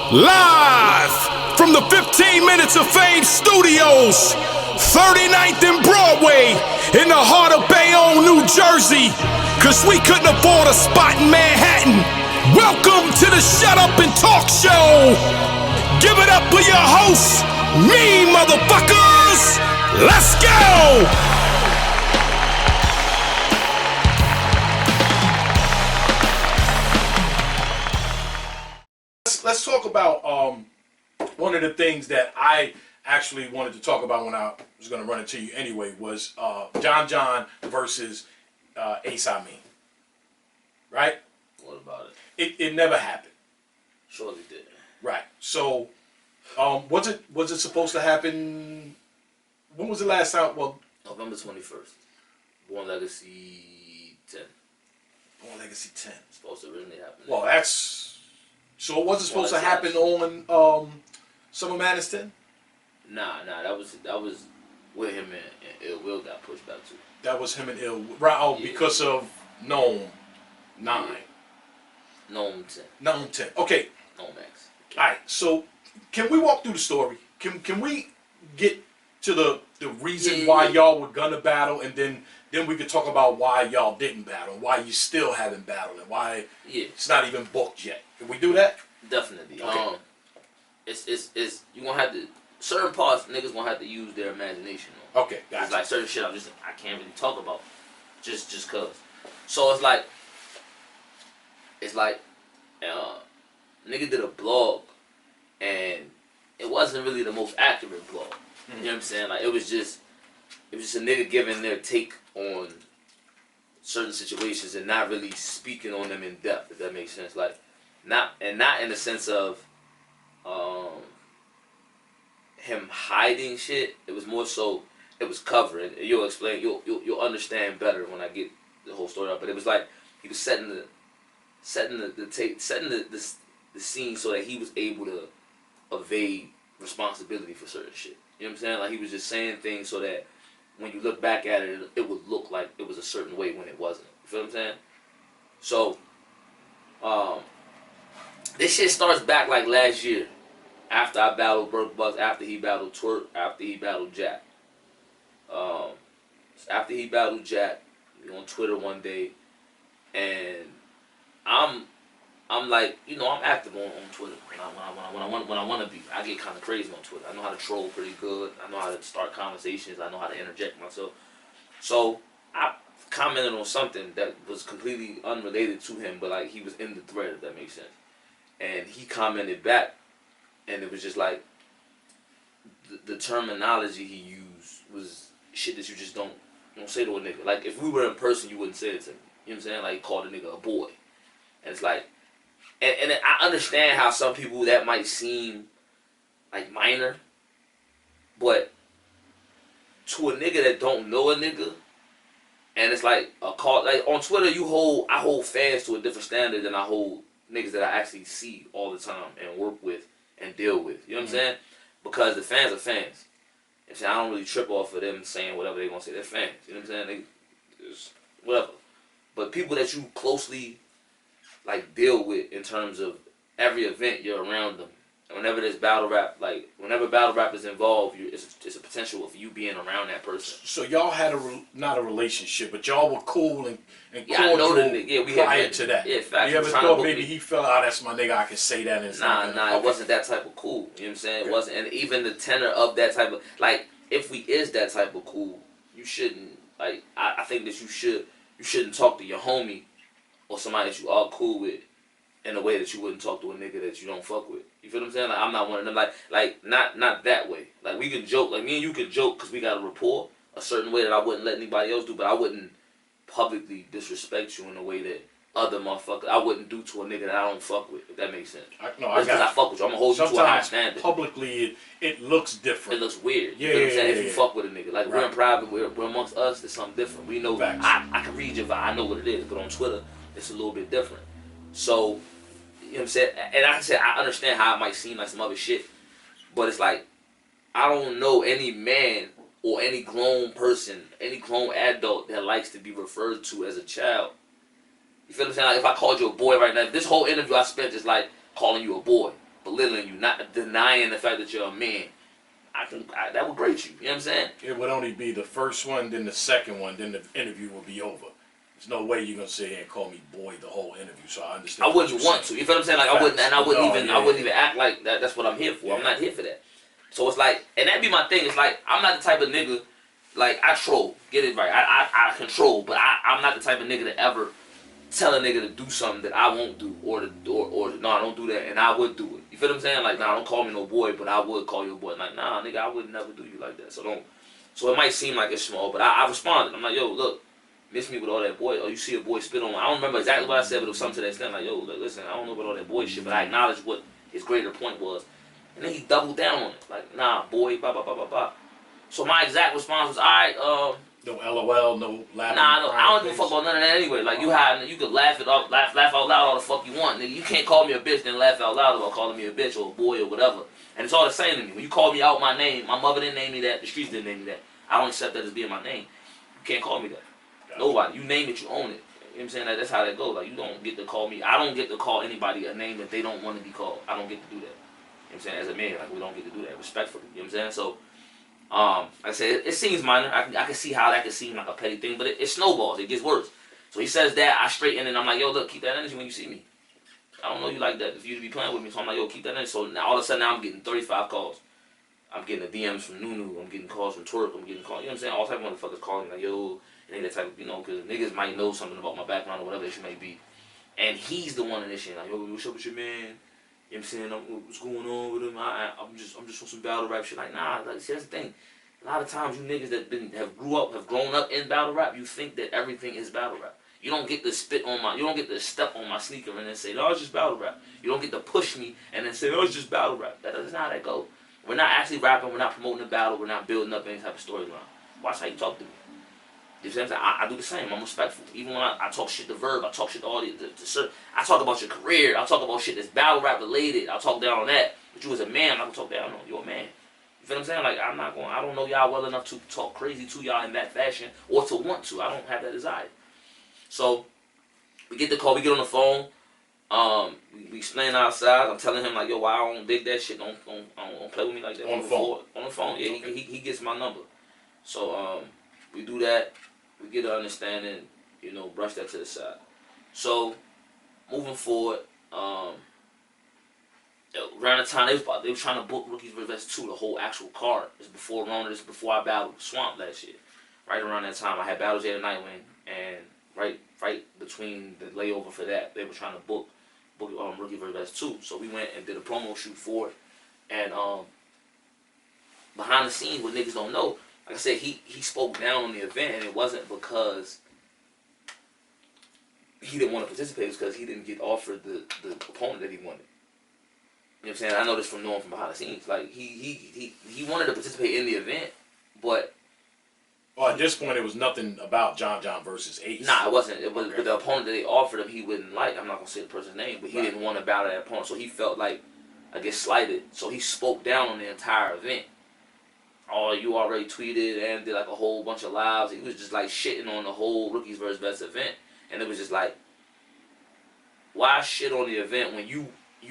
Live from the 15 Minutes of Fame studios, 39th and Broadway, in the heart of Bayonne, New Jersey, cause we couldn't afford a spot in Manhattan. Welcome to the Shut Up and Talk Show. Give it up for your host, me motherfuckers. Let's go. Let's talk about one of the things that I actually wanted to talk about when I was going to run it to you anyway was John versus Ace Amin. Right? What about it? It never happened. Surely did. Right. So, was it supposed to happen? When was the last time? Well, November 21st. Born Legacy 10. Born Legacy 10. Supposed to originally happen. Well, that's. So it wasn't supposed to happen on Summer Madness 10? Nah. That was where him and Ill Will got pushed back to. That was him and Ill. Right. Oh, yeah. Because of Gnome 9. Yeah. Gnome 10. Gnome 10. Okay. Gnome X. All right. So can we walk through the story? Can we get to the reason why y'all were gonna battle, and then we could talk about why y'all didn't battle, why you still haven't battled, and why it's not even booked yet. Can we do that? Definitely. Okay. It's you gonna have to certain parts niggas gonna have to use their imagination on. Okay, gotcha. It's like certain shit I can't really talk about just cause. So it's like nigga did a blog and it wasn't really the most accurate blog. You know what I'm saying? Like it was just a nigga giving their take on certain situations and not really speaking on them in depth, if that makes sense. Like not in the sense of him hiding shit. It was more so it was covering. You'll explain. You'll understand better when I get the whole story up. But it was like he was setting the scene so that he was able to evade responsibility for certain shit. You know what I'm saying? Like he was just saying things so that when you look back at it, it would look like it was a certain way when it wasn't. You feel what I'm saying? So, this shit starts back like last year. After I battled Burke Bucks, after he battled Twerk, after he battled Jack. After he battled Jack, we on Twitter one day, and I'm like, you know, I'm active on Twitter when I want to be. I get kind of crazy on Twitter. I know how to troll pretty good. I know how to start conversations. I know how to interject myself. So I commented on something that was completely unrelated to him, but like he was in the thread, if that makes sense. And he commented back, and it was just like the terminology he used was shit that you just don't say to a nigga. Like if we were in person, you wouldn't say it to me. You know what I'm saying? Like he called a nigga a boy, and it's like. And I understand how some people that might seem like minor, but to a nigga that don't know a nigga, and it's like a call like on Twitter I hold fans to a different standard than I hold niggas that I actually see all the time and work with and deal with. You know what I'm saying? Because the fans are fans. You know what I'm saying? I don't really trip off of them saying whatever they're gonna say. They're fans. You know what I'm saying? They just whatever. But people that you closely like deal with in terms of every event you're around them. And whenever there's battle rap, like whenever battle rap is involved, it's a potential of you being around that person. So y'all had not a relationship, but y'all were cool and I know the nigga. Yeah, we prior to that. Yeah, fact. You ever thought maybe he felt, that's my nigga, I can say that and Nah, it wasn't that type of cool. You know what I'm saying? It wasn't, and even the tenor of that type of like, if we is that type of cool, you shouldn't like. I think that you shouldn't talk to your homie or somebody that you are cool with in a way that you wouldn't talk to a nigga that you don't fuck with. You feel what I'm saying? Like I'm not one of them. Like not that way. Like we can joke. Like me and you can joke because we got a rapport a certain way that I wouldn't let anybody else do. But I wouldn't publicly disrespect you in a way that other motherfuckers I wouldn't do to a nigga that I don't fuck with. If that makes sense. Because I fuck with you. I'm gonna hold you to a high standard. Publicly, it looks different. It looks weird. Yeah, you know what I'm saying? Yeah, if you fuck with a nigga, like we're in private, we're amongst us. There's something different. We know. I can read your vibe. I know what it is. But on Twitter, it's a little bit different. So. You know what I'm saying? And like I said, I understand how it might seem like some other shit, but it's like, I don't know any man or any grown person, any grown adult that likes to be referred to as a child. You feel what I'm saying? Like if I called you a boy right now, this whole interview I spent just like calling you a boy. belittling you, not denying the fact that you're a man, that would grate you. You know what I'm saying? It would only be the first one, then the second one, then the interview will be over. There's no way you're gonna sit here and call me boy the whole interview. So I understand. I wouldn't want to. You feel what I'm saying? Like, I wouldn't, and I wouldn't even act like that. That's what I'm here for. Yeah. I'm not here for that. So it's like, and that'd be my thing. It's like, I'm not the type of nigga, like, I troll. Get it right. I control, but I'm not the type of nigga to ever tell a nigga to do something that I won't do, or no, I don't do that, and I would do it. You feel what I'm saying? Like, nah, don't call me no boy, but I would call you a boy. Like, nah, nigga, I would never do you like that. So don't. So it might seem like it's small, but I responded. I'm like, yo, look, miss me with all that boy. Or you see a boy spit on me. I don't remember exactly what I said, but it was something to that extent. Like, yo, listen, I don't know about all that boy shit, but I acknowledged what his greater point was. And then he doubled down on it. Like, nah, boy, blah, blah, blah, blah, blah. So my exact response was, all right, no LOL, no laughing. Nah, I don't give a fuck about none of that anyway. Like, you could laugh it up, laugh out loud all the fuck you want, nigga. You can't call me a bitch then laugh out loud about calling me a bitch or a boy or whatever. And it's all the same to me. When you call me out my name, my mother didn't name me that, the streets didn't name me that. I don't accept that as being my name. You can't call me that. Gotcha. Nobody. You name it, you own it. You know what I'm saying? That's how that goes. Like, you don't get to call me. I don't get to call anybody a name that they don't want to be called. I don't get to do that. You know what I'm saying? As a man, like, we don't get to do that respectfully. You know what I'm saying? So, like I said, it seems minor. I can see how that could seem like a petty thing, but it snowballs. It gets worse. So he says that. I straighten and I'm like, yo, look, keep that energy when you see me. I don't know you like that. If you to be playing with me, so I'm like, yo, keep that energy. So now all of a sudden, now I'm getting 35 calls. I'm getting the DMs from Nunu. I'm getting calls from Twerk. I'm getting calls. You know what I'm saying? All type of motherfuckers calling like, yo, and that type of, you know, because niggas might know something about my background or whatever it may be. And he's the one initiating, like, yo, what's up with your man? You know what I'm saying? What's going on with him? I'm just on some battle rap shit. Like, nah, like, see, that's the thing. A lot of times you niggas that have grown up in battle rap, you think that everything is battle rap. You don't get to you don't get to step on my sneaker and then say, oh, it's just battle rap. You don't get to push me and then say, oh, it's just battle rap. That's not how that goes. We're not actually rapping, we're not promoting the battle, we're not building up any type of storyline. Watch how you talk to me. You know what I'm saying? I do the same, I'm respectful. Even when I talk shit to Verb, I talk shit to all I talk about your career, I talk about shit that's battle rap related, I talk down on that. But you as a man, I'm not gonna talk down on you. You're a man. You feel what I'm saying? Like, I don't know y'all well enough to talk crazy to y'all in that fashion or to want to. I don't have that desire. So, we get the call, we get on the phone, we explain outside. I'm telling him, like, yo, why I don't dig that shit, don't play with me like that. On the phone? On the phone, yeah, okay. he gets my number. So, we do that, we get an understanding, you know, brush that to the side. So, moving forward, around the time they were trying to book Rookies vs. 2, the whole actual card. This before Rona, this before I battled Swamp last year. Right around that time, I had Battle J the Nightwing, and right between the layover for that, they were trying to book Rookie vs. 2. So we went and did a promo shoot for it, and behind the scenes, what niggas don't know, like I said, he spoke down on the event, and it wasn't because he didn't want to participate. It was because he didn't get offered the opponent that he wanted. You know what I'm saying? I know this from knowing from behind the scenes. Like, he wanted to participate in the event, but... Well, at this point, it was nothing about John versus Ace. Nah, it wasn't. It was, okay. But the opponent that they offered him, he wouldn't like. I'm not going to say the person's name, but he didn't want to battle that opponent. So he felt like, I guess, slighted. So he spoke down on the entire event. Oh, you already tweeted and did like a whole bunch of lives. He was just like shitting on the whole Rookies vs. Vets event. And it was just like, why shit on the event when you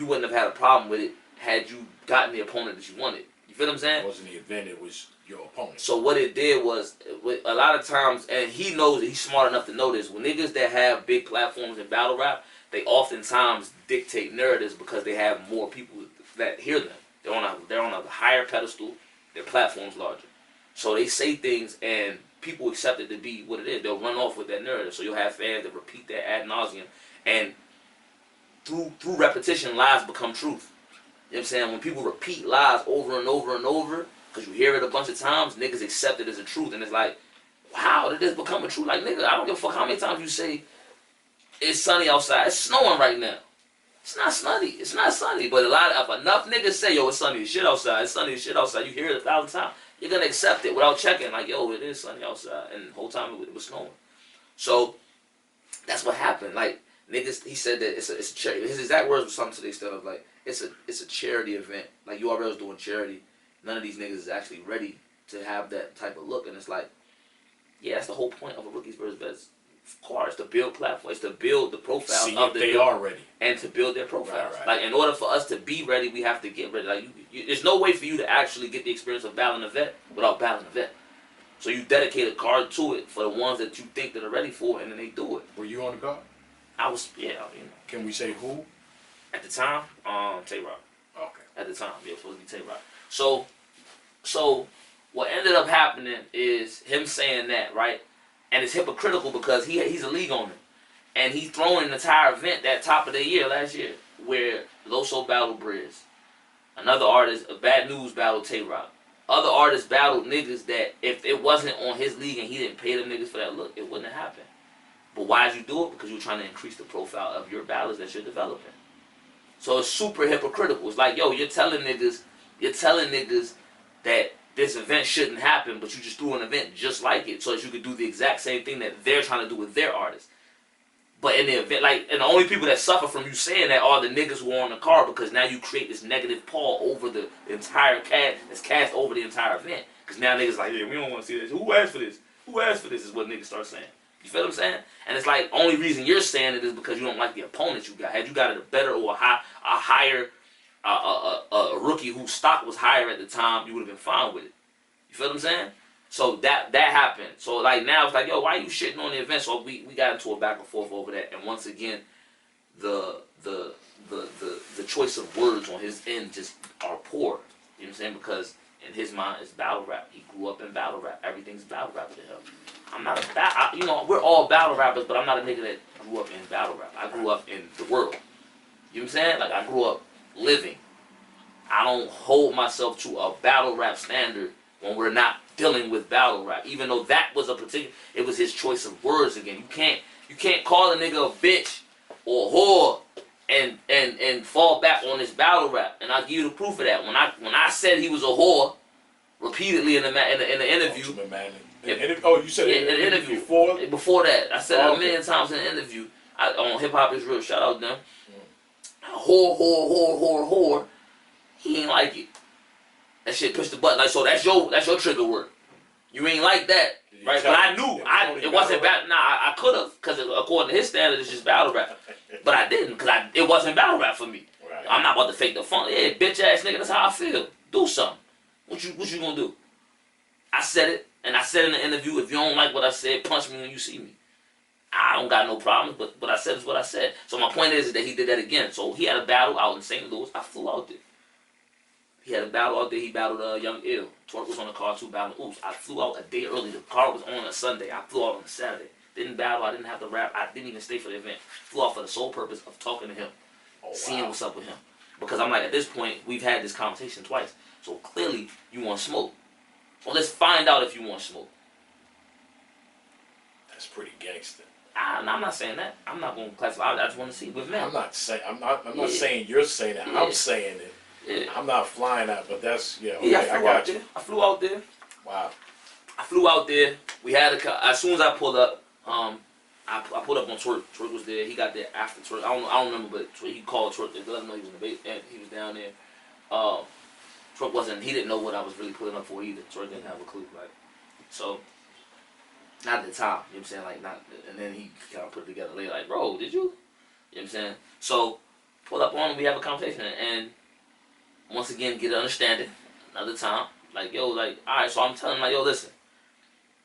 wouldn't have had a problem with it had you gotten the opponent that you wanted? You feel what I'm saying? It wasn't the event, it was your opponent. So what it did was, a lot of times, and he knows it, he's smart enough to know this, when niggas that have big platforms in battle rap, they oftentimes dictate narratives because they have more people that hear them. They're on a higher pedestal, their platform's larger. So they say things and people accept it to be what it is. They'll run off with that narrative. So you'll have fans that repeat that ad nauseum, and through repetition, lies become truth. You know what I'm saying? When people repeat lies over and over and over, because you hear it a bunch of times, niggas accept it as a truth. And it's like, wow, did this become a truth? Like, nigga, I don't give a fuck how many times you say, it's sunny outside. It's snowing right now. It's not sunny. It's not sunny. But if enough niggas say, yo, it's sunny as shit outside. It's sunny as shit outside. You hear it 1,000 times. You're going to accept it without checking. Like, yo, it is sunny outside. And the whole time it was snowing. So, that's what happened. Like, niggas, he said that it's a charity. His exact words were something to the extent of, like, it's a charity event. Like, URL is doing charity. None of these niggas is actually ready to have that type of look. And it's like, yeah, that's the whole point of a Rookies vs. Vets Of course, to build platforms, to build the profiles See of if the they build, are ready. and to build their profiles. Right. Like in order for us to be ready, we have to get ready. Like there's no way for you to actually get the experience of battling a vet without battling a vet. So you dedicate a card to it for the ones that you think that are ready for it, and then they do it. Were you on the card? I was, yeah, Can we say who? at the time, Tay-Rock. Okay. At the time, yeah, it was supposed to be Tay-Rock. So what ended up happening is him saying that, right? And it's hypocritical because he's a league owner. And he's throwing an entire event that top of the year last year where Loso battled Briz. Another artist, a Bad News battled Tay-Rock. Other artists battled niggas that if it wasn't on his league and he didn't pay them niggas for that look, it wouldn't have happened. But why did you do it? Because you're trying to increase the profile of your battlers that you're developing. So it's super hypocritical. It's like, yo, you're telling niggas that this event shouldn't happen, but you just threw an event just like it so that you could do the exact same thing that they're trying to do with their artists. But in the event, like, and the only people that suffer from you saying that are the niggas who are on the card, because now you create this negative pall over the entire cast, that's cast over the entire event. Because now niggas like, yeah, we don't want to see this. Who asked for this? Who asked for this is what niggas start saying. You feel what I'm saying? And it's like, only reason you're saying it is because you don't like the opponent you got. Had you got a better or a higher rookie whose stock was higher at the time, you would have been fine with it. You feel what I'm saying? So that happened. So like now it's like, yo, why are you shitting on the event? So we got into a back and forth over that. And once again, the choice of words on his end just are poor. You know what I'm saying? Because in his mind, it's battle rap. He grew up in battle rap. Everything's battle rap to him. I'm not we're all battle rappers, but I'm not a nigga that grew up in battle rap. I grew up in the world. You know what I'm saying? Like I grew up living. I don't hold myself to a battle rap standard when we're not dealing with battle rap. Even though that was it was his choice of words again. You can't call a nigga a bitch or a whore and fall back on this battle rap. And I'll give you the proof of that. When I said he was a whore repeatedly in the interview. You said it in the interview before? Before that. I said it a million times in the interview. On Hip Hop Is Real. Shout out them. Whore. He ain't like it. That shit pushed the button. Like, so that's your trigger word. You ain't like that. Right? But I knew it wasn't bad. Nah, I could have. Because according to his standard, it's just battle rap. But I didn't. Because it wasn't battle rap for me. Right. I'm not about to fake the fun. Yeah, bitch ass nigga, that's how I feel. Do something. What you gonna do? I said it. And I said in the interview, if you don't like what I said, punch me when you see me. I don't got no problems, but what I said is what I said. So my point is that he did that again. So he had a battle out in St. Louis. I flew out there. He had a battle out there. He battled Young Ill. Twerk was on the card too, battling Oops. I flew out a day early. The card was on a Sunday. I flew out on a Saturday. Didn't battle. I didn't have to rap. I didn't even stay for the event. Flew out for the sole purpose of talking to him. Seeing what's up with him. Because I'm like, at this point, we've had this conversation twice. So clearly, you want smoke. Well, let's find out if you want smoke. That's pretty gangster. I'm not saying that. I'm not going to classify. I just want to see with men. I'm not saying you're saying it. Yeah. I'm saying it. Yeah. I'm not flying out, but that's I got you. I flew out there. Wow. I flew out there. We had as soon as I pulled up, I pulled up on Twerk. Twerk was there. He got there after Twerk. I don't remember, but he called Twerk to let him know he was in the base, and he was down there. Twerk he didn't know what I was really putting up for either. Twerk didn't have a clue, like, so. Not at the time, you know what I'm saying? Like, not, and then he kind of put it together later, like, bro, did you? You know what I'm saying? So, pull up on him, we have a conversation, and once again, get an understanding, another time, like, yo, like, alright, so I'm telling him, like, yo, listen,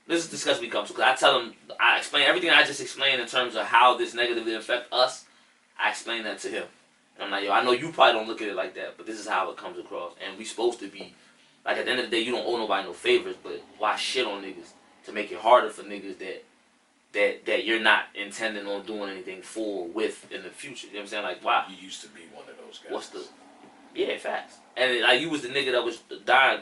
this is the discussion we come to, because I tell him, I explain everything I just explained in terms of how this negatively affects us, I explain that to him. And I'm like, yo, I know you probably don't look at it like that, but this is how it comes across, and we supposed to be, like, at the end of the day, you don't owe nobody no favors, but why shit on niggas? To make it harder for niggas that you're not intending on doing anything with in the future. You know what I'm saying? Like, why? You used to be one of those guys. Yeah, facts. And like, you was the nigga that was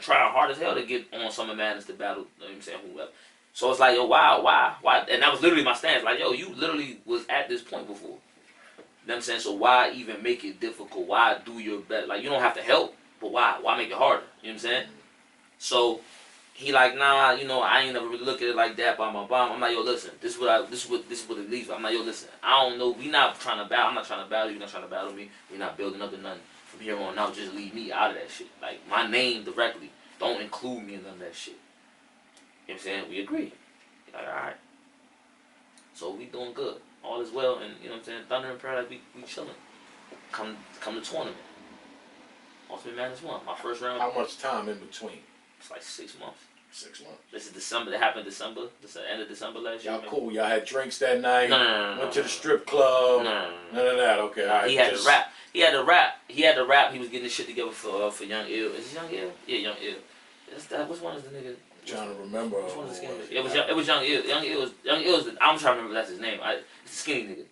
trying hard as hell to get on Summer Madness to battle, you know what I'm saying, whoever. So it's like, yo, why? And that was literally my stance. Like, yo, you literally was at this point before. You know what I'm saying? So why even make it difficult? Why do your best? Like, you don't have to help, but why? Why make it harder? You know what I'm saying? So he like, nah, I ain't never really look at it like that, blah, blah, blah. I'm like, yo, listen, this is what it leads. I'm like, yo, listen, I don't know, we not trying to battle, I'm not trying to battle you, you're not trying to battle me, we're not building up to nothing. From here on out, just leave me out of that shit. Like, my name directly, don't include me in none of that shit. You know what I'm saying? We agree. Like, alright. So we doing good. All is well, and you know what I'm saying. Thunder and Paradise, we chilling. Come the tournament. Ultimate Madness 1. My first round. How much time in between? It's like 6 months. 6 months. This is December. That happened December. This is the end of December last year. Y'all cool. Y'all had drinks that night. No. Went to the strip club. No. None of that. Okay. All right. He had to rap. He had to rap. He was getting this shit together for Young Ill. Is it Young Ill? Yeah, Young Ill. Which one is the nigga? I'm trying to remember. Which one is the skinny nigga? It was Young Ill. Young Ill was. I'm trying to remember that's his name. It's the skinny nigga.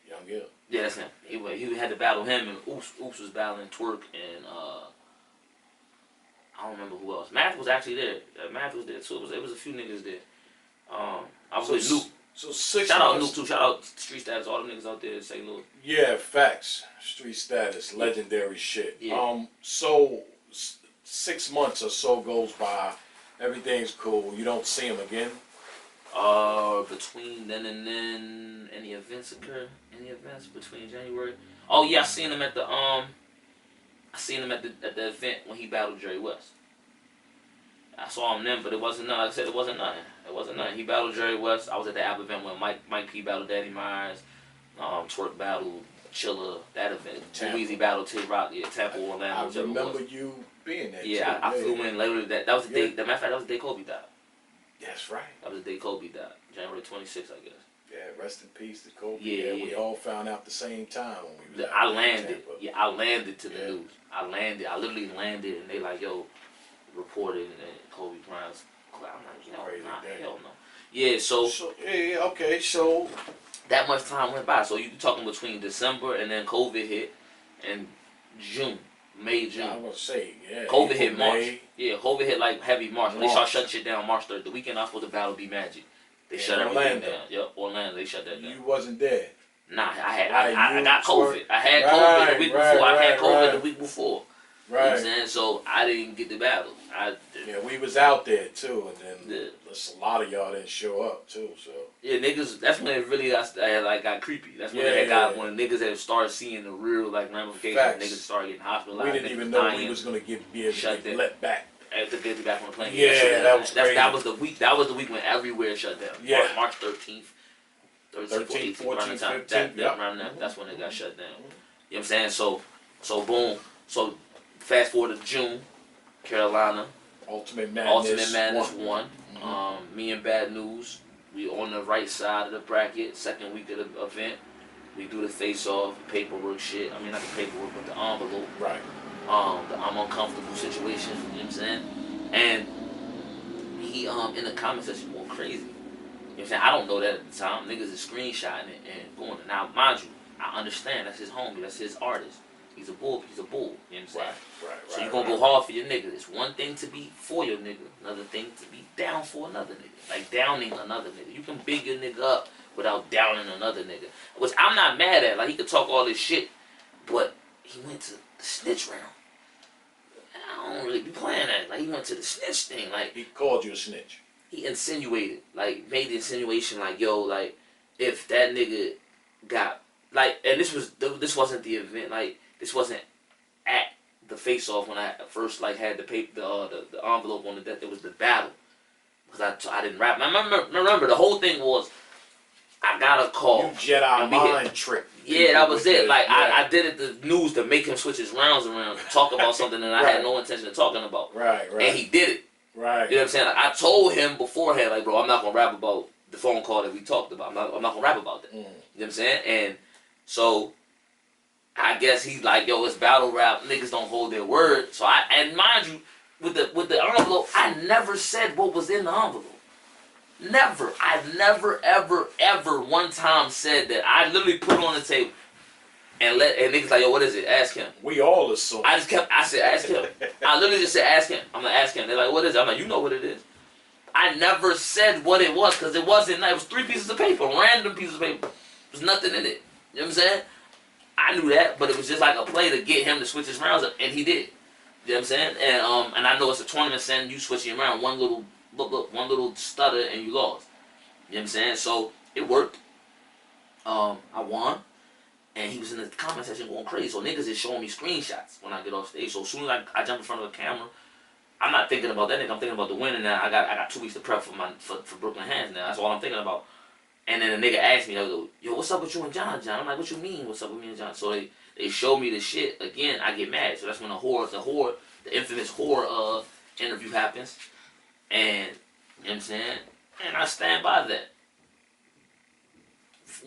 Young Ill. Yeah, that's him. He had to battle him, and Oops was battling Twerk, and I don't remember who else. Math was actually there. Math was there too. It was a few niggas there. I was with Nuke. So 6 Shout out months. Nuke too. Shout out Street Status. All them niggas out there in St. Louis. Yeah, facts. Street Status, legendary shit. Yeah. So 6 months or so goes by. Everything's cool. You don't see him again. Between then and then, any events occur? Any events between January? Oh yeah, I seen him at the event when he battled Jerry West. I saw him then, but it wasn't nothing. Like I said, it wasn't nothing. It wasn't nothing. He battled Jerry West. I was at the app event when Mike P battled Daddy Myers. Twerk battled Chilla. That event. Weezy battled T Rock. Yeah, Tampa, Orlando. I remember you being there. Yeah, too. I flew in later. That was the day. The matter of fact, that was the day Kobe died. That's right. That was the day Kobe died. January 26th, I guess. Yeah, rest in peace to Kobe. Yeah. We all found out the same time when we was I out landed. in Tampa. Yeah, I landed to the news. I literally landed, and they like, yo, reported, and Kobe Bryant's. I'm like, hell no. Yeah, so okay, so that much time went by. So you talking between December and then COVID hit, and May, June. I was gonna say, yeah. COVID hit March. May. Yeah, COVID hit like heavy March. When they start shutting shit down March 3rd. The weekend I was supposed to battle be Magic. They shut everything down. Yep, Orlando. They shut that down. You wasn't there. Nah, I got COVID. I had COVID the week before. I had COVID the week before. You know what I'm saying? So I didn't get the battle. We was out there too, and then a lot of y'all didn't show up too. So niggas. That's when it really got creepy. That's when when niggas had started seeing the real ramifications. Facts. Niggas started getting hospitalized. We didn't even know we was gonna be able to get let back. To get back on the plane. Yeah, that was crazy. That was the week. That was the week when everywhere shut down. Yeah. March 13th, 14th, 15th. around that. That's when it got shut down. You know what I'm saying? So boom. So fast forward to June, Carolina. Ultimate Madness 1. Me and Bad News. We on the right side of the bracket. Second week of the event. We do the face-off, paperwork shit. I mean, not the paperwork, but the envelope. Right. The I'm uncomfortable situation. You know what I'm saying? And he in the comment section going crazy. You know what I'm saying? I don't know that at the time. Niggas is screenshotting it and going. Now, mind you, I understand that's his homie, that's his artist. He's a bull. You know what I'm saying? Right. So you're gonna go hard for your nigga. It's one thing to be for your nigga, another thing to be down for another nigga. Like downing another nigga. You can big your nigga up without downing another nigga. Which I'm not mad at. Like he could talk all this shit, but he went to the snitch round. I don't really be playing that. Like he went to the snitch thing. Like he called you a snitch. He insinuated, like made the insinuation, like yo, like if that nigga got like, and this wasn't the event. Like this wasn't at the face off when I first like had the paper, the envelope on the desk. It was the battle because I didn't rap. I remember the whole thing was I got a call. You Jedi mind trick. Yeah, that was it. Like I did it the news to make him switch his rounds around, talk about something that I had no intention of talking about. Right. And he did it. Right. You know what I'm saying? Like, I told him beforehand, like, bro, I'm not gonna rap about the phone call that we talked about. I'm not gonna rap about that. You know what I'm saying? And so I guess he's like, yo, it's battle rap. Niggas don't hold their word. So and mind you, with the envelope, I never said what was in the envelope. Never. I've never, ever one time said that. I literally put it on the table and niggas like, yo, what is it? Ask him. We all assume. I said, ask him. I literally just said, ask him. I'm gonna ask him. They're like, what is it? I'm like, you know what it is. I never said what it was because it wasn't. It was 3 pieces of paper, random pieces of paper. There's nothing in it. You know what I'm saying? I knew that, but it was just like a play to get him to switch his rounds up, and he did. You know what I'm saying? And I know it's a tournament setting. You switching around one little stutter, and you lost. You know what I'm saying? So it worked. I won. And he was in the comment section going crazy. So niggas is showing me screenshots when I get off stage. So as soon as I jump in front of a camera, I'm not thinking about that nigga. I'm thinking about the win. And now I got 2 weeks to prep for Brooklyn Hands now. That's all I'm thinking about. And then the nigga asked me, yo, what's up with you and John? I'm like, what you mean, what's up with me and John? So they show me the shit. Again, I get mad. So that's when the infamous whore interview happens. And, you know what I'm saying? And I stand by that.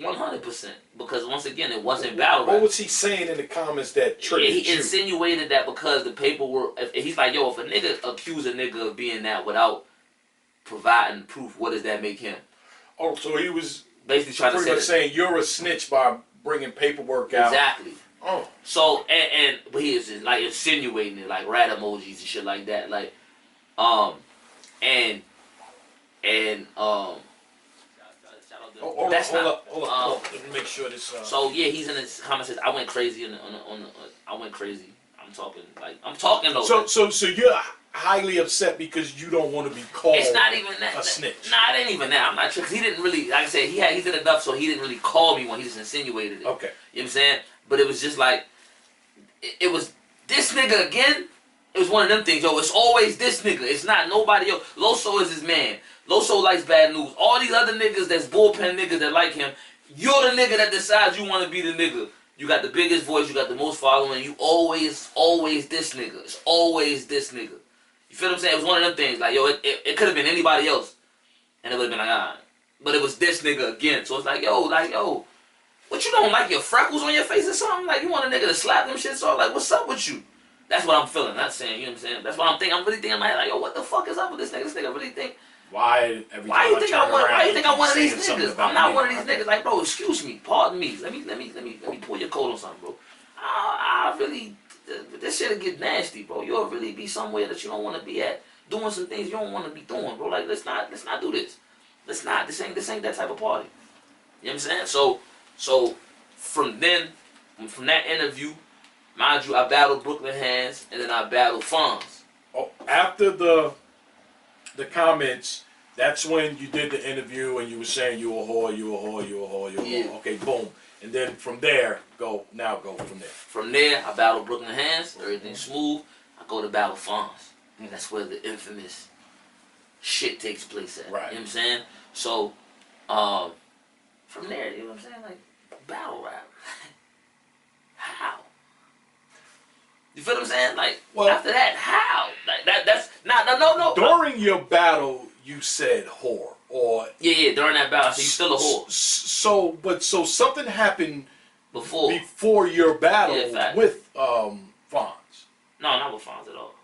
100%. Because once again, it wasn't battle rap. What was he saying in the comments that triggered you? He insinuated that because the paperwork, he's like, yo, if a nigga accuse a nigga of being that without providing proof, what does that make him? Oh, so he was basically trying to say saying you're a snitch by bringing paperwork out. Exactly. Oh. So but he is just like insinuating it, like rat emojis and shit like that, like, Hold up. Let me make sure this. So yeah, he's in his comments. Says, I went crazy I went crazy. I'm talking though. So you're highly upset because you don't want to be called. It's not even that. A snitch. Nah, it ain't even that. I'm not sure because he didn't really, like I said, he did enough, so he didn't really call me when he just insinuated it. Okay. You know what I'm saying? But it was just like, it was this nigga again. It was one of them things, yo. It's always this nigga. It's not nobody else. Loso is his man. Loso likes bad news. All these other niggas that's bullpen niggas that like him, you're the nigga that decides you want to be the nigga. You got the biggest voice. You got the most following. You always this nigga. It's always this nigga. You feel what I'm saying? It was one of them things. Like, yo, it could have been anybody else. And it would have been like, ah. But it was this nigga again. So it's like, yo, what you don't like your freckles on your face or something? Like, you want a nigga to slap them shits off? Like, what's up with you? That's what I'm feeling. Not saying, you know what I'm saying? That's what I'm thinking. I'm really thinking in my head, like, yo, what the fuck is up with this nigga? This nigga really think. Why you think I'm one of these niggas? I'm not one of these niggas. Like, bro, excuse me. Pardon me. Let me pull your coat on something, bro. I really, this shit'll get nasty, bro. You'll really be somewhere that you don't want to be at, doing some things you don't want to be doing, bro. Like, let's not do this. This ain't that type of party. You know what I'm saying? So from that interview, mind you, I battled Brooklyn Hands and then I battled Fonz. Oh, after the comments, that's when you did the interview and you were saying you a whore. Yeah. Okay, boom. And then from there, go from there. From there, I battled Brooklyn Hands. Everything smooth. I go to battle Fonz. Mm-hmm. That's where the infamous shit takes place at. Right. You know what I'm saying? So, from there, you know what I'm saying? Like, battle rap. How? You feel what I'm saying? Like, well, after that, how? Like, that's no. During your battle, you said whore, or yeah. During that battle, so you still a whore. So something happened before your battle with Fonz. No, not with Fonz at all.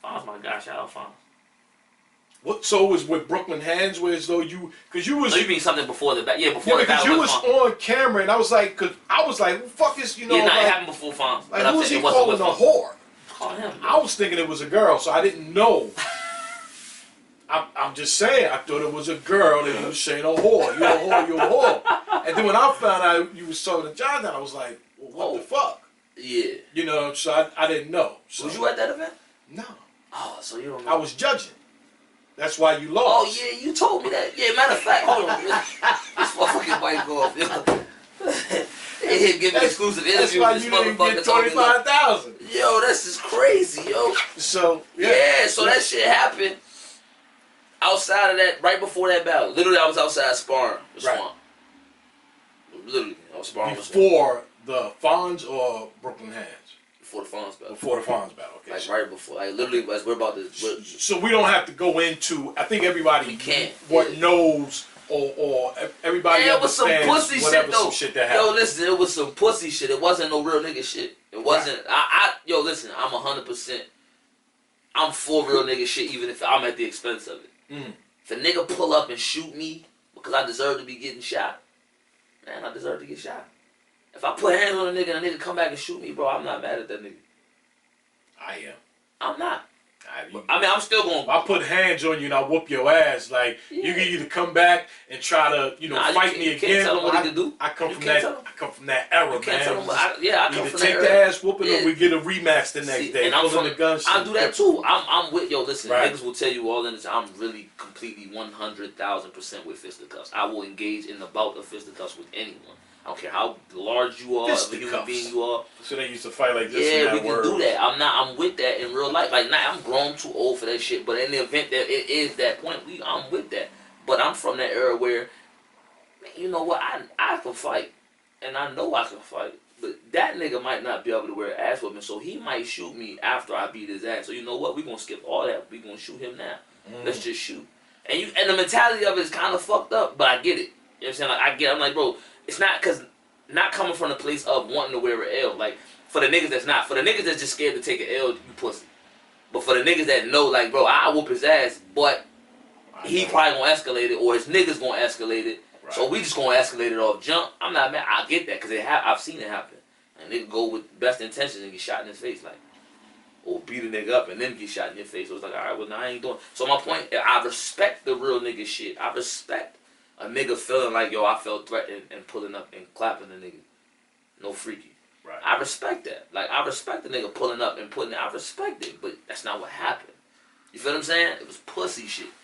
Fonz, my gosh, shout out Fonz. What? So it was with Brooklyn Hands, where as though because you was. So you mean something before the battle? Yeah, before the battle. Because you was on camera, and I was like, who the fuck is Yeah, it happened before Fonz. Like, who was he calling a whore? Call him. I was thinking it was a girl, so I didn't know. I'm just saying, I thought it was a girl, and you was saying a whore. You're a whore, you're a whore. And then when I found out you was talking to John, I was like, well, what the fuck? Yeah. You know, so I didn't know. So, was you at that event? No. Oh, so you don't know. I was judging. That's why you lost. Oh, yeah, you told me that. Yeah, matter of fact, hold on. This motherfucking white go off, yo. They here giving exclusive interviews. That's why you didn't get 25,000. Yo, this is crazy, yo. So, so that shit happened outside of that, right before that battle. Literally, I was outside sparring with Swamp. Literally, I was sparring with Swamp. Before the Fonz or Brooklyn Hands? Before the Fonz battle. Before the Fonz battle, okay. Like right before. Like literally, as we're about to. So we don't have to go into. I think everybody knows or everybody understands was some pussy shit though. Some shit that happened. Yo, listen, it was some pussy shit. It wasn't no real nigga shit. It wasn't. Yo, listen, I'm 100%. I'm for real nigga shit, even if I'm at the expense of it. Mm. If a nigga pull up and shoot me because I deserve to be getting shot, man, I deserve to get shot. If I put hands on a nigga and a nigga come back and shoot me, bro, I'm not mad at that nigga. I am. I'm not. I mean, I'm still going. I put hands on you and I whoop your ass. Like you can either come back and try to, fight me again. You can't tell him what he can do. I come from that era, man. Tell him, I come from that era. Either take the ass whooping or we get a rematch the next day. And I'm from the gun. I do that too. I'm with listen, niggas will tell you all in this. I'm really completely 100,000% with fisticuffs. I will engage in the bout of fisticuffs with anyone. I don't care how large you are, of a human being you are. So they used to fight like this. Yeah, we can do that. I'm with that in real life. Like, I'm grown too old for that shit. But in the event that it is that point, I'm with that. But I'm from that era where man, you know what? I can fight, and I know I can fight. But that nigga might not be able to wear an ass whipping, so he might shoot me after I beat his ass. So you know what? We gonna skip all that. We gonna shoot him now. Let's just shoot. And the mentality of it is kind of fucked up, but I get it. You know what I'm saying? Like I get. I'm like, bro, it's not coming from the place of wanting to wear an L. Like for the niggas that's not, for the niggas that's just scared to take an L, you pussy. But for the niggas that know, like, bro, I whoop his ass, but he probably gonna escalate it, or his niggas gonna escalate it. Right. So we just gonna escalate it off jump. I'm not mad. I get that because I've seen it happen. And nigga go with best intentions and get shot in his face, like, or beat a nigga up and then get shot in your face. So it's like, all right, well, now I ain't doing. So my point, I respect the real nigga shit. I respect a nigga feeling like, yo, I felt threatened and pulling up and clapping the nigga. No freaky. Right. I respect that. Like, I respect the nigga pulling up and putting it. I respect it, but that's not what happened. You feel what I'm saying? It was pussy shit. You know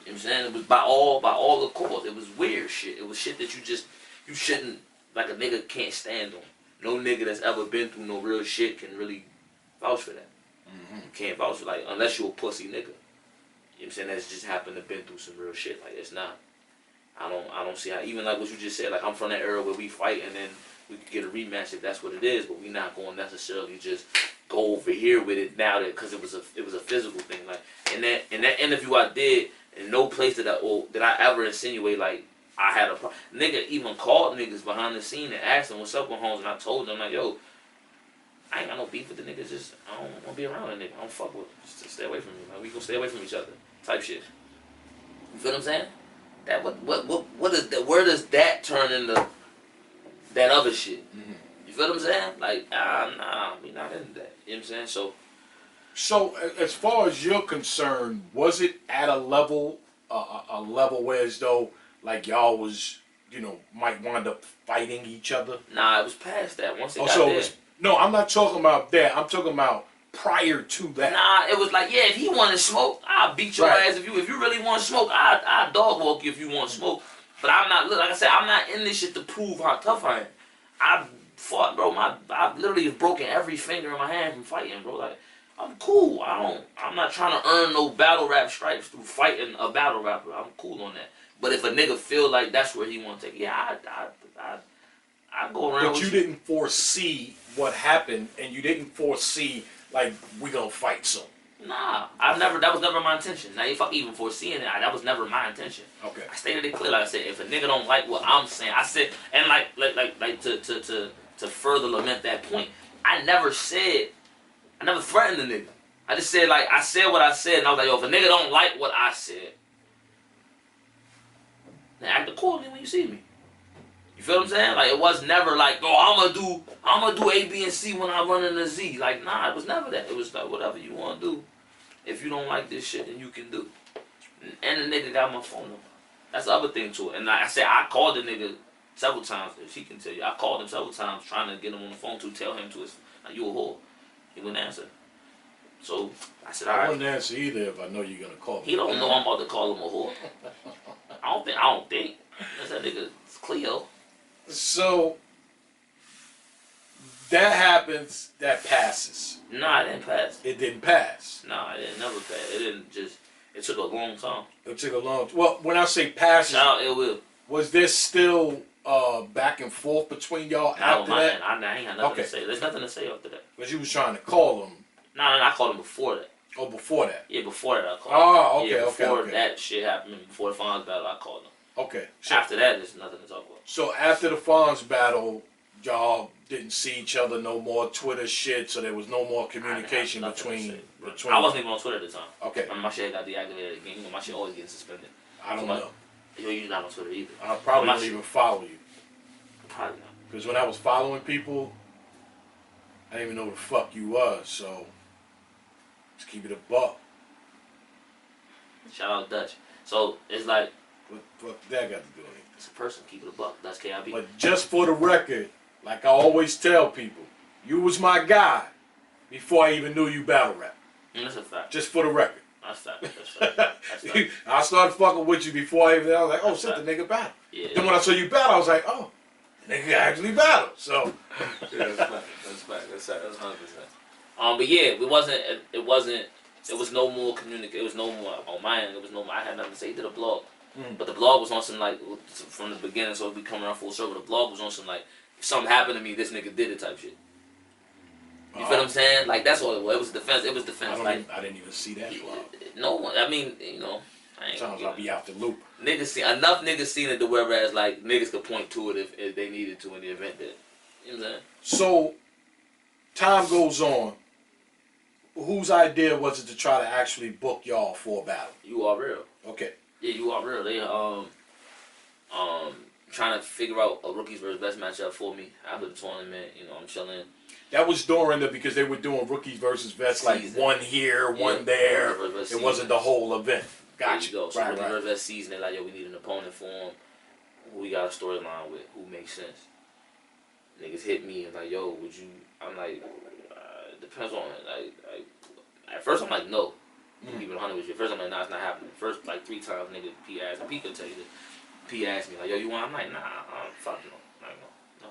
what I'm saying? It was by all the cause. It was weird shit. It was shit that you shouldn't, like a nigga can't stand on. No nigga that's ever been through no real shit can really vouch for that. You can't vouch for, like, unless you a pussy nigga. You know what I'm saying? That's just happened to been through some real shit. Like, it's not. I don't see how, even like what you just said, like, I'm from that era where we fight and then we could get a rematch if that's what it is, but we not going to necessarily just go over here with it now that, because it was a physical thing. Like in that interview I did, in no place did I ever insinuate like I had a problem. Nigga even called niggas behind the scene and asked them what's up with Holmes, and I told them like, yo, I ain't got no beef with the niggas. Just I don't want to be around a nigga. I don't fuck with him. Just stay away from me. Like, we gonna stay away from each other. Type shit. You feel what I'm saying? That what is that? Where does that turn into that other shit? You feel what I'm saying? Like, nah, we not into that. You know what I'm saying? So as far as you're concerned, was it at a level where as though like y'all was, you know, might wind up fighting each other? Nah, it was past that. Once it got there. No, I'm not talking about that. I'm talking about prior to that. Nah, it was like, yeah, if he want to smoke, I'll beat your ass. If you really want to smoke, I'll dog walk you if you want to smoke. But I'm not, like I said, I'm not in this shit to prove how tough I am. I fought, bro. I literally have broken every finger in my hand from fighting, bro. Like, I'm cool. I'm not trying to earn no battle rap stripes through fighting a battle rapper. I'm cool on that. But if a nigga feel like that's where he want to take it, yeah, I go around. But you didn't foresee what happened, and you didn't foresee like we gonna fight soon. Nah, that was never my intention. Now, if I even foreseeing it, that was never my intention. Okay. I stated it clear. Like I said, if a nigga don't like what I'm saying, I said, and like to further lament that point, I never threatened the nigga. I just said, like, I said what I said, and I was like, yo, if a nigga don't like what I said, then act accordingly when you see me. You feel what I'm saying? Like, it was never like, oh, I'm gonna do A, B, and C when I run into Z. Like, nah, it was never that. It was like, whatever you wanna do. If you don't like this shit, then you can do. And the nigga got my phone number. That's the other thing too. And like I said, I called the nigga several times. If he can tell you, I called him several times trying to get him on the phone to tell him to his, like, you a whore. He wouldn't answer. So I said, all right. I wouldn't answer either if I know you're gonna call him. He don't know I'm about to call him a whore. I don't think. That's that nigga Cleo. So that happens, that passes. Nah, it didn't pass. It didn't pass. Nah, it didn't never pass. It didn't just, it took a long time. It took a long, well, when I say passes, shout out Ill Will. Was there still back and forth between y'all after that? I ain't got nothing to say. There's nothing to say after that. But you was trying to call him. No, I called him before that. Oh, before that? Yeah, before that I called him. Oh, okay, yeah, before okay. that shit happened, before the finals battle, I called him. Okay. So after that, there's nothing to talk about. So after the Fonz battle, y'all didn't see each other no more, Twitter shit, so there was no more communication between. I wasn't even on Twitter at the time. Okay. My shit got deactivated again. You know, my shit always getting suspended. I don't know. You're not on Twitter either. I probably don't even follow you. Probably not. Because when I was following people, I didn't even know who the fuck you was, so just keep it a buck. Shout out Dutch. So it's like, what that got to do with it? It's a person, keep it a buck. That's KIB. But just for the record, like I always tell people, you was my guy before I even knew you battle rap. That's a fact. Just for the record. That's fact. That's fact. That's fact. I started fucking with you before I was like, oh shit, the nigga battle. Yeah. Then when I saw you battle, I was like, oh, the nigga actually battle. So yeah, that's fact. That's fact. That's 100%. But yeah, it was no more communicate. It was no more on my end. It was no more. I had nothing to say. He did a blog. But the blog was on some like from the beginning, so we come around full circle. The blog was on some like if something happened to me, this nigga did it type shit. You feel what I'm saying? Like that's all it was. It was defense. It was defense. I didn't even see that. No one. I mean, you know. Sometimes I'll be out the loop. Enough niggas seen it to whereas like niggas could point to it if they needed to in the event that you know what I'm saying. So time goes on. Whose idea was it to try to actually book y'all for a battle? You Are Real. Okay. Yeah, You Are Real. They trying to figure out a rookies versus best matchup for me after the tournament. You know, I'm chilling. That was during because they were doing rookies versus vets, like one here, one there. It wasn't the whole event. Gotcha. There you go. So rookies versus vets season, they're like, yo, we need an opponent for him who we got a storyline with, who makes sense. Niggas hit me and like, yo, would you? I'm like, depends on it. Like, at first I'm like, no. Keep it 100 with you. At first I'm like, nah, it's not happening. First like 3 times, nigga, P asked, and P could tell you that. P asked me like, yo, you want? I'm like, nah, fuck no. No.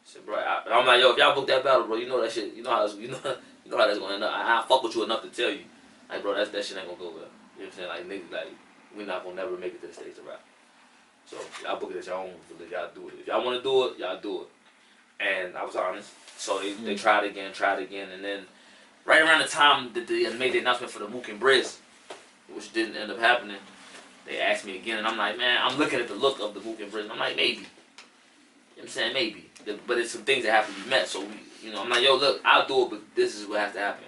Said, bro, I'm like, yo, if y'all book that battle, bro, you know that shit. You know how that's gonna end up. I fuck with you enough to tell you, like, bro, that shit ain't gonna go well. You know what I'm saying? Like, niggas, like, we not gonna never make it to the stage to rap. So y'all book it at y'all own. Y'all do it. If y'all want to do it, y'all do it. And I was honest. So they tried again, and then right around the time that they made the announcement for the Mook and Briz, which didn't end up happening, they asked me again, and I'm like, man, I'm looking at the look of the Mook and Briz, and I'm like, maybe. You know what I'm saying? Maybe. But it's some things that have to be met. So, I'm like, yo, look, I'll do it, but this is what has to happen.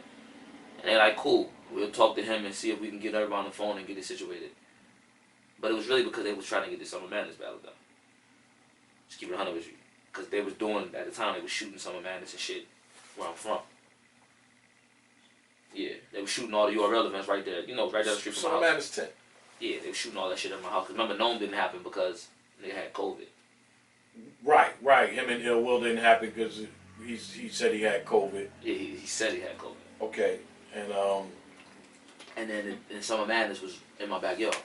And they're like, cool. We'll talk to him and see if we can get everybody on the phone and get it situated. But it was really because they was trying to get this Summer Madness battle done. Just keep it 100 with you. Because they was doing, at the time, they was shooting Summer Madness and shit where I'm from. Yeah, they was shooting all the URL events right there. You know, right down the street from my house. Summer Madness 10. Yeah, they were shooting all that shit at my house. Because remember, Gnome didn't happen because they had COVID. Right. Him and Ill Will didn't happen because he said he had COVID. Yeah, he said he had COVID. Okay, and then Summer Madness was in my backyard.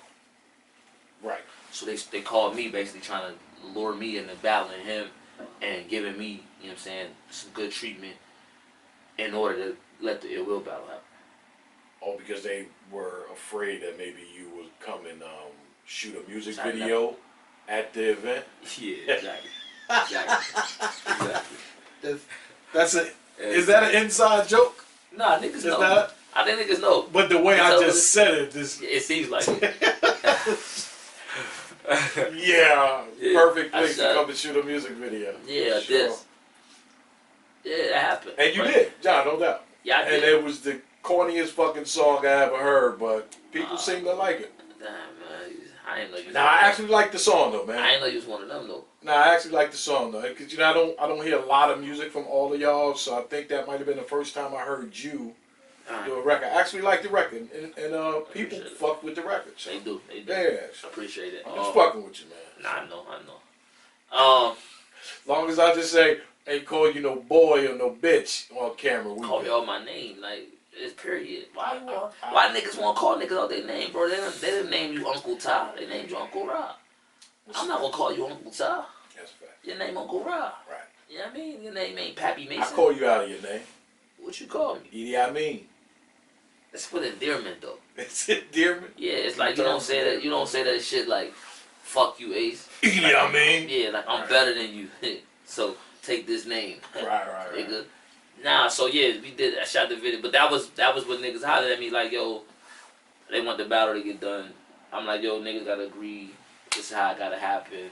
Right. So they called me basically trying to lure me into battling him and giving me, you know what I'm saying, some good treatment in order to let the Ill Will battle happen. Oh, because they were afraid that maybe you would come and shoot a music video at the event? Yeah, exactly. That's it. Is that an inside joke? Nah, niggas know. I think niggas know. But the way I just said it, it seems like it. Yeah, perfect place to come and shoot a music video. Yeah, sure. This. Yeah, that happened. And you did, John, no doubt. Yeah, I did. And it was the corniest fucking song I ever heard, but people seem to like it. Damn, man. I didn't know you was I actually like the song though, man. I didn't know you was one of them though. I actually like the song though, because I don't hear a lot of music from all of y'all, so I think that might have been the first time I heard you do a record. I actually like the record, and people fuck with the record. So. They do. Yeah, I appreciate it. I'm just fucking with you, man. Nah, I know. As long as I just say, ain't call you no boy or no bitch on camera. Call y'all my name, like, it's period. Why niggas want to call niggas out their name, bro? They didn't name you Uncle Ty. They named you Uncle Rob. I'm not going to call you Uncle Ty. That's fact. Your name Uncle Rob. Right. You know what I mean? Your name ain't Pappy Mason. I call you out of your name. What you call me? Idi Amin. It's for endearment, though. It's endearment? Yeah, it's like you don't say that. You don't say that shit like, "Fuck you, Ace." Idi Amin. Yeah, like I'm better than you. So take this name. Right. Nigga. Nah, so yeah, we did. I shot the video, but that was what niggas hollered at me like, yo, they want the battle to get done. I'm like, yo, niggas gotta agree. This is how it gotta happen.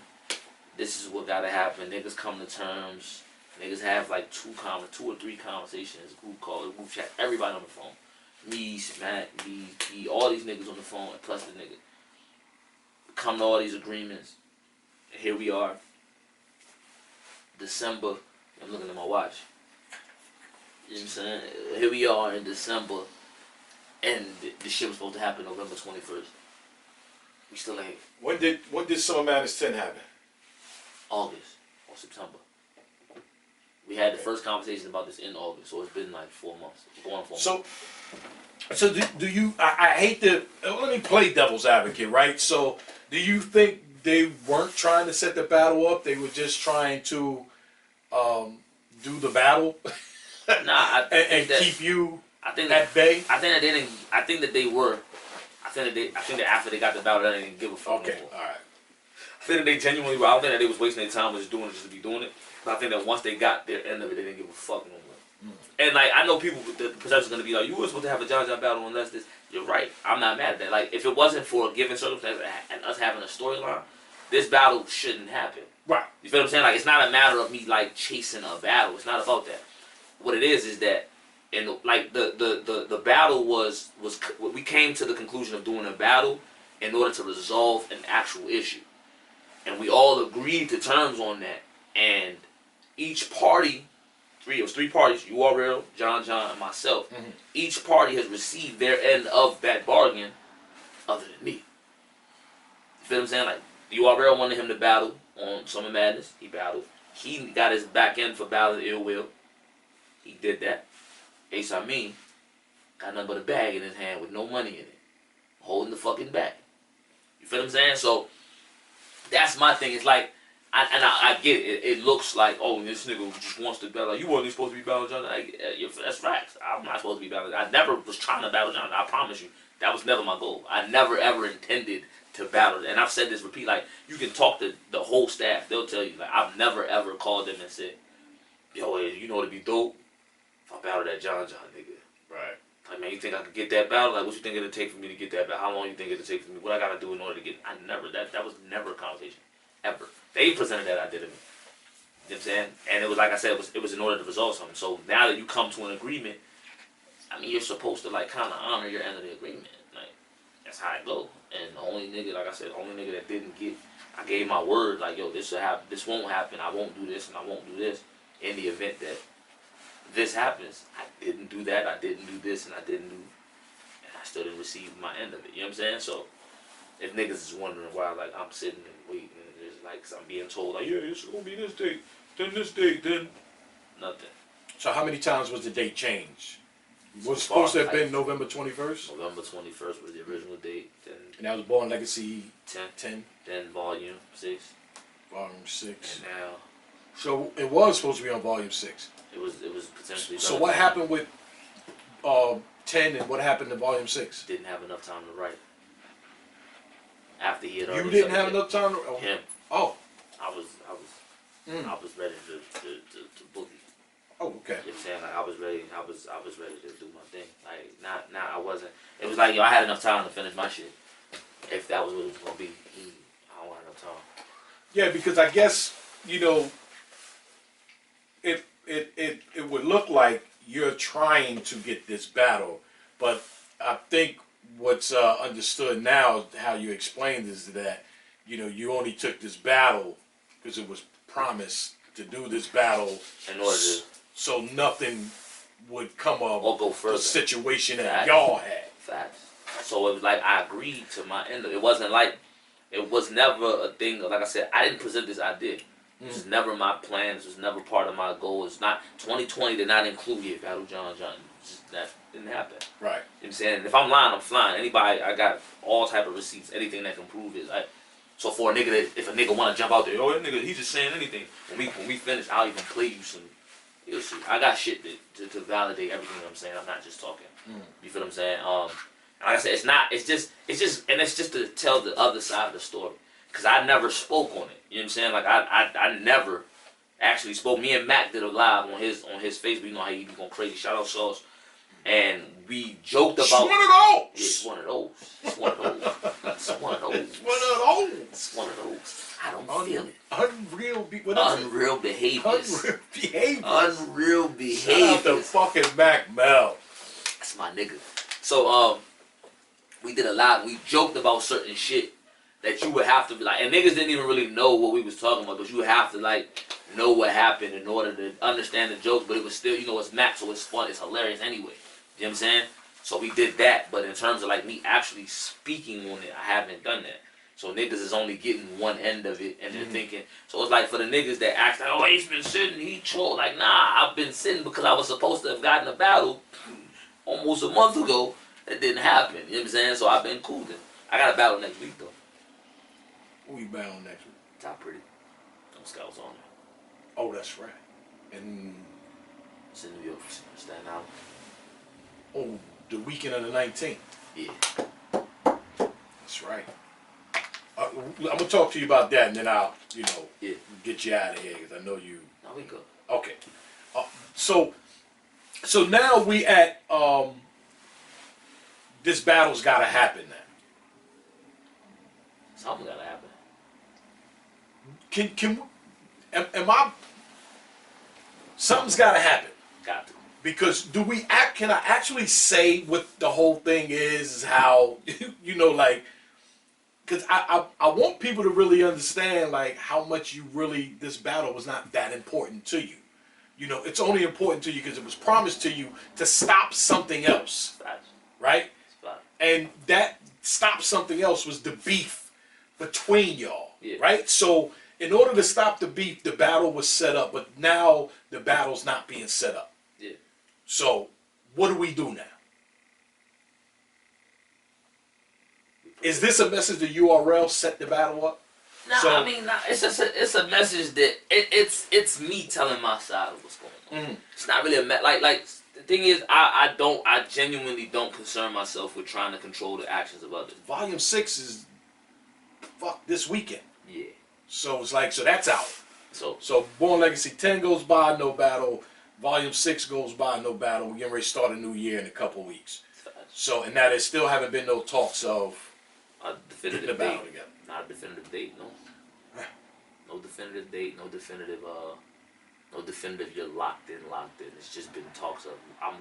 This is what gotta happen. Niggas come to terms. Niggas have like 2 or 3 conversations, group call, group chat, everybody on the phone. Me, Matt, me, all these niggas on the phone, and plus the nigga. Come to all these agreements. And here we are. December. I'm looking at my watch. You know what I'm saying? Here we are in December. And the shit was supposed to happen November 21st. We still ain't. When did Summer Madness 10 happen? August or September. We had the first conversation about this in August, so it's been like 4 months. Going 4 months. So do you? I hate to. Let me play devil's advocate, right? So do you think they weren't trying to set the battle up? They were just trying to do the battle, and keep you at bay. I think that they think that after they got the battle, they didn't give a fuck Okay, anymore. all right. I think that they genuinely were. I don't think that they was wasting their time just doing it just to be doing it. But I think that once they got their end of it, they didn't give a fuck no more. And like I know people, the perception's gonna be like, you were supposed to have a John John battle unless this. You're right. I'm not mad at that. Like if it wasn't for a given circumstance and us having a storyline, this battle shouldn't happen. Right. You feel what I'm saying? Like it's not a matter of me like chasing a battle. It's not about that. What it is that, and like the battle was we came to the conclusion of doing a battle in order to resolve an actual issue, and we all agreed to terms on that. And each party, it was three parties, URL, John, and myself. Mm-hmm. Each party has received their end of that bargain, other than me. You feel what I'm saying? Like URL wanted him to battle on Summer Madness. He battled. He got his back end for Battle of Ill Will. He did that. Amin got nothing but a bag in his hand with no money in it, holding the fucking bag. You feel what I'm saying? So that's my thing. It's like. I get it. It looks like, oh, this nigga just wants to battle. Like, you wasn't supposed to be battling John. Like, that's facts. I'm not supposed to be battling. I never was trying to battle John. I promise you. That was never my goal. I never, ever intended to battle. And I've said this, repeat, like, you can talk to the whole staff. They'll tell you, like, I've never, ever called them and said, yo, you know what'd be dope? If I battled that John nigga. Right. Like, man, you think I could get that battle? Like, what you think it'll take for me to get that battle? How long you think it'll take for me? What I gotta do in order to get that was never a conversation. Ever. They presented that idea to me. You know what I'm saying? And it was like I said, it was in order to resolve something. So now that you come to an agreement, I mean, you're supposed to like kind of honor your end of the agreement. Like that's how it go. And the only nigga, like I said, the only nigga that didn't get, I gave my word, like yo, this will happen, this won't happen. I won't do this and I won't do this. In the event that this happens, I didn't do that. I didn't do this and I didn't do, and I still didn't receive my end of it. You know what I'm saying? So if niggas is wondering why, like I'm sitting and waiting. Like, cause I'm being told, like, yeah, it's gonna be this date, then nothing. So how many times was the date changed? Was it supposed to have been November 21st? November 21st was the original date. Then and that was Born Legacy 10. Then Volume 6. Volume 6. And now. So it was supposed to be on Volume 6. It was potentially. So what happened with 10 and what happened to Volume 6? Didn't have enough time to write. After he had already. You didn't have enough time to. Him. Oh. I was ready to boogie. Oh, okay. You know what I'm saying? Like I was ready to do my thing. Like I wasn't. It was like yo, I had enough time to finish my shit. If that was what it was gonna be, I don't have enough time. Yeah, because I guess it would look like you're trying to get this battle, but I think what's understood now, how you explained, is that you only took this battle because it was promised to do this battle in order to, so nothing would come up or go further. The situation that Facts. y'all had. Facts. So it was like I agreed to my end of it. It wasn't like it was never a thing. Like I said, I didn't present this idea. This was never my plan. This was never part of my goal. It's not 2020 did not include it. Battle John. That didn't happen. Right. You know what I'm saying? And if I'm lying, I'm flying. Anybody, I got all type of receipts. Anything that can prove it. Like, so for a nigga that, if a nigga want to jump out there, oh that nigga, he's just saying anything. When we finish, I'll even play you some. You'll see. I got shit to validate everything I'm saying. I'm not just talking. You feel what I'm saying? Like I said, it's just to tell the other side of the story. Cause I never spoke on it. You know what I'm saying? Like I never actually spoke. Me and Mac did a live on his Facebook. You know how he be going crazy. Shout out Sauce. And we joked about. It's one of those. Yeah, it's one of those. It's one of those. It's one of those. It's one of those. I don't feel it. Unreal behaviors. Unreal behaviors. Unreal behaviors. Shout out to fucking Mac Mel. That's my nigga. So we did a lot. We joked about certain shit that you would have to be like, and niggas didn't even really know what we was talking about, but you would have to like know what happened in order to understand the jokes. But it was still, it's Mac, so it's fun, it's hilarious anyway. You know what I'm saying? So we did that, but in terms of like me actually speaking on it, I haven't done that. So niggas is only getting one end of it, and they're thinking. So it's like for the niggas that act like, oh, he's been sitting, he trolled. Like, nah, I've been sitting because I was supposed to have gotten a battle almost a month ago. That didn't happen. You know what I'm saying? So I've been cooling. I got a battle next week though. Who you battling next week? Top Pretty. Them scouts on there. Oh, that's right. And it's in New York, Staten Island. Oh, the weekend of the 19th. Yeah. That's right. I'm gonna talk to you about that, and then I'll, Yeah. get you out of here because I know you. No, we good. Okay. So now we at this battle's got to happen now. Something gotta happen. Am I? Something's got to happen. Got to. Because can I actually say what the whole thing is how, like, because I want people to really understand, like, how much this battle was not that important to you. It's only important to you because it was promised to you to stop something else. Facts. Right? Facts. And that stop something else was the beef between y'all. Yeah. Right? So in order to stop the beef, the battle was set up, but now the battle's not being set up. Yeah. So what do we do now? Is this a message the URL set the battle up? No, I mean, it's just it's a message that it's me telling my side of what's going on. It's not really like the thing is I genuinely don't concern myself with trying to control the actions of others. Volume 6 is this weekend. Yeah. So it's like, so that's out. So Born Legacy 10 goes by, no battle. Volume 6 goes by, no battle. We're getting ready to start a new year in a couple weeks. So, and now there still haven't been no talks of a definitive the battle date. together. Not a definitive date, no. No definitive date, no definitive you're locked in. It's just been talks of I'm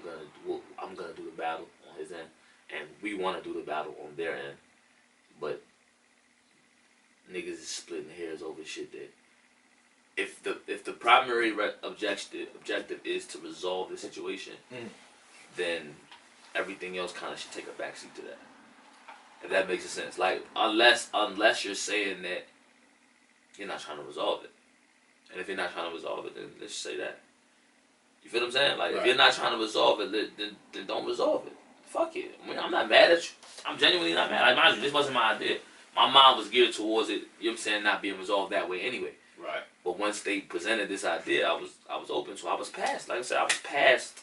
gonna do the battle on his end, and we want to do the battle on their end, but niggas is splitting hairs over shit that if the primary objective is to resolve the situation, then everything else kind of should take a backseat to that. If that makes sense, like unless you're saying that you're not trying to resolve it, and if you're not trying to resolve it, then let's just say that. You feel what I'm saying? Like, right. If you're not trying to resolve it, then don't resolve it. Fuck it. I mean, I'm not mad at you. I'm genuinely not mad. Like, mind you, this wasn't my idea. My mind was geared towards it. You know what I'm saying? Not being resolved that way anyway. Right. But once they presented this idea, I was open. So I was past. Like I said, I was past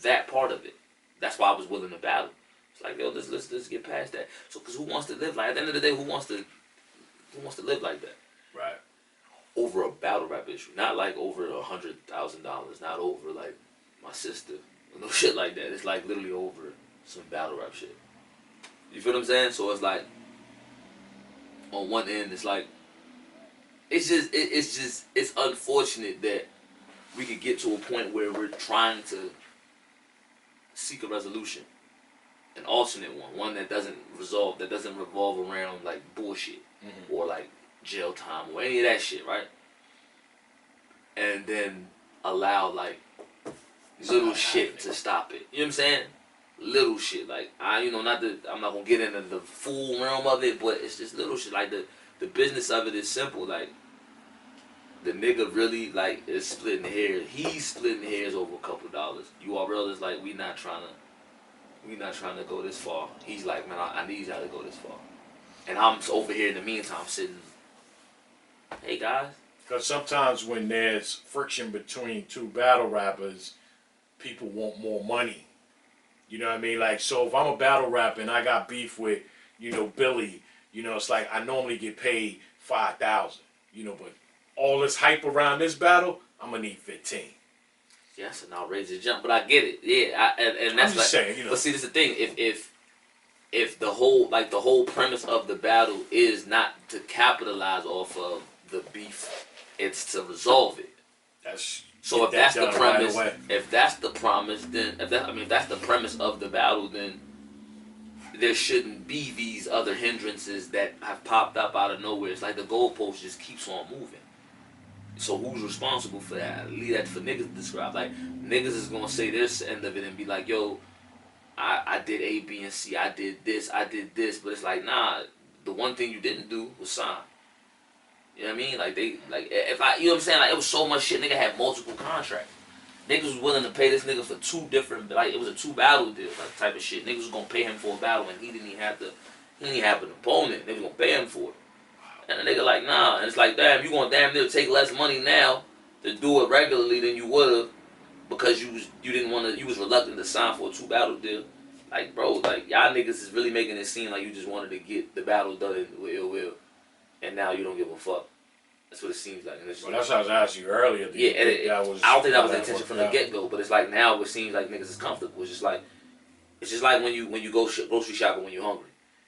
that part of it. That's why I was willing to battle. It's like, yo, let's get past that. So, because who wants to live like? At the end of the day, who wants to live like that? Right. Over a battle rap issue, not like over $100,000, not over like my sister, no shit like that. It's like literally over some battle rap shit. You feel what I'm saying? So it's like, on one end, it's like, it's unfortunate that we could get to a point where we're trying to seek a resolution, an alternate one that doesn't revolve around like bullshit or like jail time or any of that shit, right? And then allow like little shit to stop it. You know what I'm saying? Little shit, like I'm not gonna get into the full realm of it, but it's just little shit. Like the business of it is simple. Like the nigga really like is splitting hairs. He's splitting hairs over a couple of dollars. URL is like we not trying to go this far. He's like, man, I need y'all to go this far. And I'm over here in the meantime sitting. Hey guys. Because sometimes when there's friction between two battle rappers, people want more money. You know what I mean? Like, so if I'm a battle rapper and I got beef with, Billy, it's like I normally get paid $5,000, but all this hype around this battle, I'm gonna need 15. Yeah, that's an outrageous jump, but I get it. Yeah, and that's I'm just saying, But see, this is the thing. If the whole premise of the battle is not to capitalize off of the beef, it's to resolve it. So if that's the premise, then if that's the premise of the battle, then there shouldn't be these other hindrances that have popped up out of nowhere. It's like the goalpost just keeps on moving. So who's responsible for that? Leave that for niggas to describe. Like niggas is gonna say their end of it and be like, yo, I did A, B, and C. I did this. But it's like, nah. The one thing you didn't do was sign. You know what I mean? Like you know what I'm saying? Like it was so much shit. Nigga had multiple contracts. Niggas was willing to pay this nigga for two different, like it was a 2 battle deal, like type of shit. Niggas was gonna pay him for a battle and he didn't even have an opponent. They was gonna pay him for it. And the nigga like, nah. And it's like, damn, you gonna damn near take less money now to do it regularly than you would've because you was reluctant to sign for a 2 battle deal. Like, bro, like, y'all niggas is really making it seem like you just wanted to get the battle done with ill will, and now you don't give a fuck. That's what it seems like. And it's Well, like, that's what I was asking you earlier. yeah, and That was, I don't think that was the how intention from worked the out. get go, but it's like now it seems like niggas is comfortable. It's just like when you go grocery shopping when you're hungry.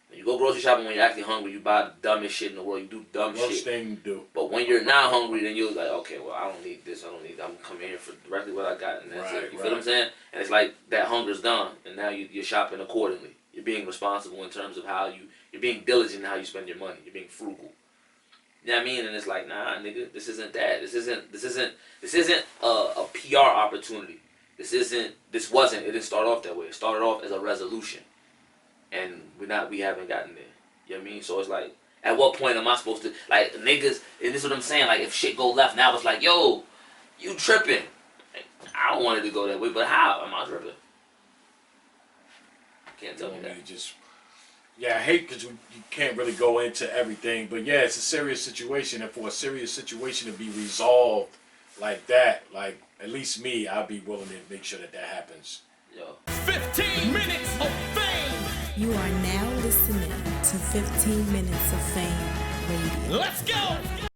When you go grocery shopping when you're actually hungry, you buy the dumbest shit in the world. You do dumb Worst shit. thing to do. But when you're not hungry, then you're like, okay, well, I don't need this. I don't need that. I'm coming here for directly what I got, and that's it. You feel what I'm saying? And it's like that hunger's gone, and now you're shopping accordingly. You're being responsible in terms of how you're being diligent in how you spend your money. You're being frugal. You know what I mean? And it's like, nah, nigga, this isn't that. This isn't a PR opportunity. This wasn't. It didn't start off that way. It started off as a resolution, and we haven't gotten there. You know what I mean? So it's like, at what point am I supposed to, like, niggas? And this is what I'm saying. Like, if shit go left, now it's like, yo, you tripping? Like, I don't want it to go that way, but how am I tripping? Can't tell me that. Yeah, I hate because you can't really go into everything, but yeah, it's a serious situation, and for a serious situation to be resolved like that, like, at least me, I'd be willing to make sure that happens. Yo. 15 minutes of fame. You are now listening to 15 Minutes of Fame Radio. Let's go.